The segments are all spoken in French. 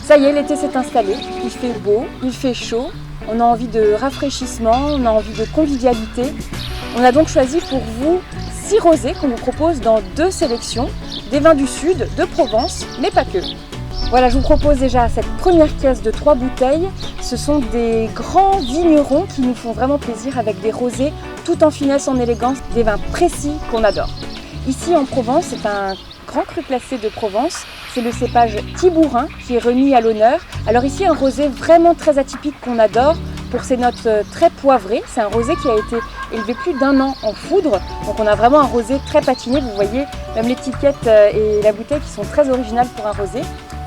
Ça y est, l'été s'est installé, il fait beau, il fait chaud, on a envie de rafraîchissement, on a envie de convivialité. On a donc choisi pour vous 6 rosés qu'on vous propose dans 2 sélections, des vins du sud, de Provence, mais pas que. Voilà, je vous propose déjà cette première caisse de 3 bouteilles. Ce sont des grands vignerons qui nous font vraiment plaisir avec des rosés tout en finesse, en élégance, des vins précis qu'on adore. Ici en Provence, c'est un grand cru classé de Provence. C'est le cépage Thibourin qui est remis à l'honneur. Alors ici, un rosé vraiment très atypique qu'on adore pour ses notes très poivrées. C'est un rosé qui a été élevé plus d'1 an en foudre. Donc on a vraiment un rosé très patiné. Vous voyez même l'étiquette et la bouteille qui sont très originales pour un rosé.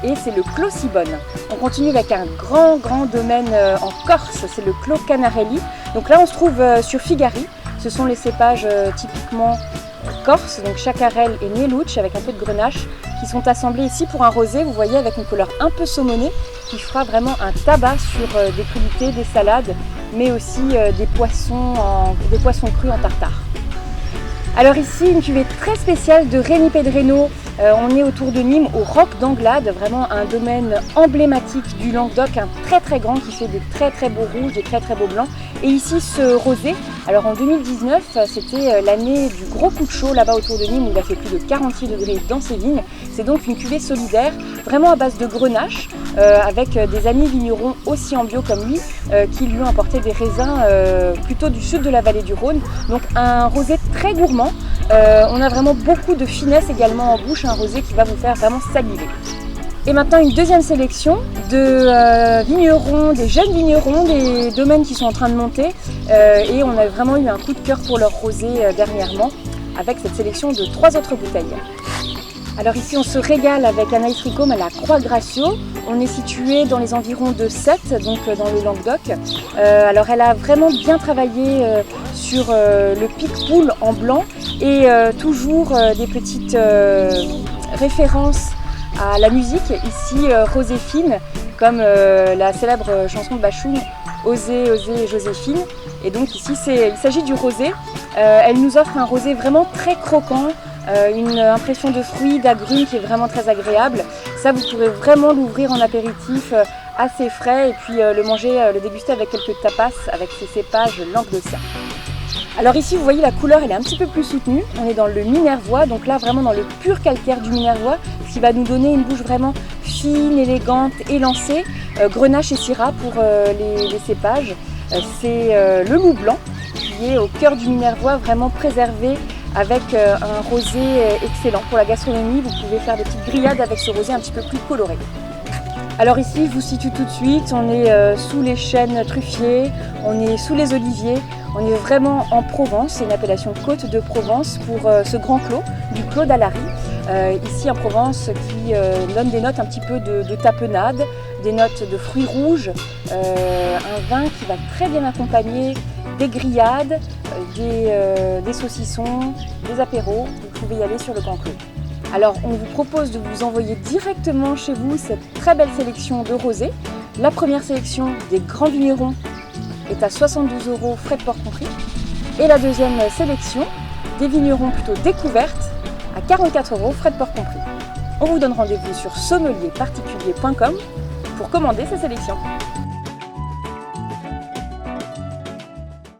Et c'est le Clos Sibonne. On continue avec un grand domaine en Corse, c'est le Clos Canarelli. Donc là on se trouve sur Figari. Ce sont les cépages typiquement corse, donc Chacarel et Nielouch avec un peu de grenache qui sont assemblés ici pour un rosé, vous voyez, avec une couleur un peu saumonée qui fera vraiment un tabac sur des crudités, des salades, mais aussi des poissons crus en tartare. Alors ici, une cuvée très spéciale de Rémy Pedreno. On est autour de Nîmes, au Roc d'Anglade, vraiment un domaine emblématique du Languedoc, un très grand qui fait des très beaux rouges, des très beaux blancs. Et ici, ce rosé, alors en 2019, c'était l'année du gros coup de chaud là-bas autour de Nîmes où il a fait plus de 46 degrés dans ses vignes. C'est donc une cuvée solidaire, vraiment à base de grenache, avec des amis vignerons aussi en bio comme lui, qui lui ont apporté des raisins plutôt du sud de la vallée du Rhône. Donc un rosé très gourmand. On a vraiment beaucoup de finesse également en bouche, un rosé qui va vous faire vraiment saliver. Et maintenant une deuxième sélection de vignerons, des jeunes vignerons, des domaines qui sont en train de monter. Et on a vraiment eu un coup de cœur pour leur rosé dernièrement avec cette sélection de 3 autres bouteilles. Alors ici on se régale avec Anaïs Ricôme à la Croix-Gracio. On est situé dans les environs de Sète, donc dans le Languedoc. Alors elle a vraiment bien travaillé sur le pic-poule en blanc et toujours des petites références à la musique. Ici Roséphine, comme la célèbre chanson de Bachung, Osez Joséphine. Et donc ici il s'agit du rosé. Elle nous offre un rosé vraiment très croquant. Une impression de fruits, d'agrumes qui est vraiment très agréable. Ça, vous pourrez vraiment l'ouvrir en apéritif assez frais et puis le manger, le déguster avec quelques tapas avec ces cépages languedociens. Alors ici, vous voyez la couleur, elle est un petit peu plus soutenue. On est dans le minervois, donc là vraiment dans le pur calcaire du minervois, ce qui va nous donner une bouche vraiment fine, élégante, élancée. Grenache et syrah pour les cépages. C'est le loup blanc qui est au cœur du minervois, vraiment préservé, avec un rosé excellent. Pour la gastronomie, vous pouvez faire des petites grillades avec ce rosé un petit peu plus coloré. Alors ici, je vous situe tout de suite, on est sous les chênes truffiers, on est sous les oliviers, on est vraiment en Provence, c'est une appellation Côte de Provence pour ce grand clos, du Clos d'Alary. Ici en Provence qui donne des notes un petit peu de tapenade, des notes de fruits rouges, un vin qui va très bien accompagner des grillades, des saucissons, des apéros. Vous pouvez y aller sur le Grand Clos. Alors on vous propose de vous envoyer directement chez vous cette très belle sélection de rosés. La première sélection des grands vignerons est à 72 € frais de port compris. Et la deuxième sélection des vignerons plutôt découvertes à 44 € frais de port compris. On vous donne rendez-vous sur sommelierparticulier.com pour commander ces sélections.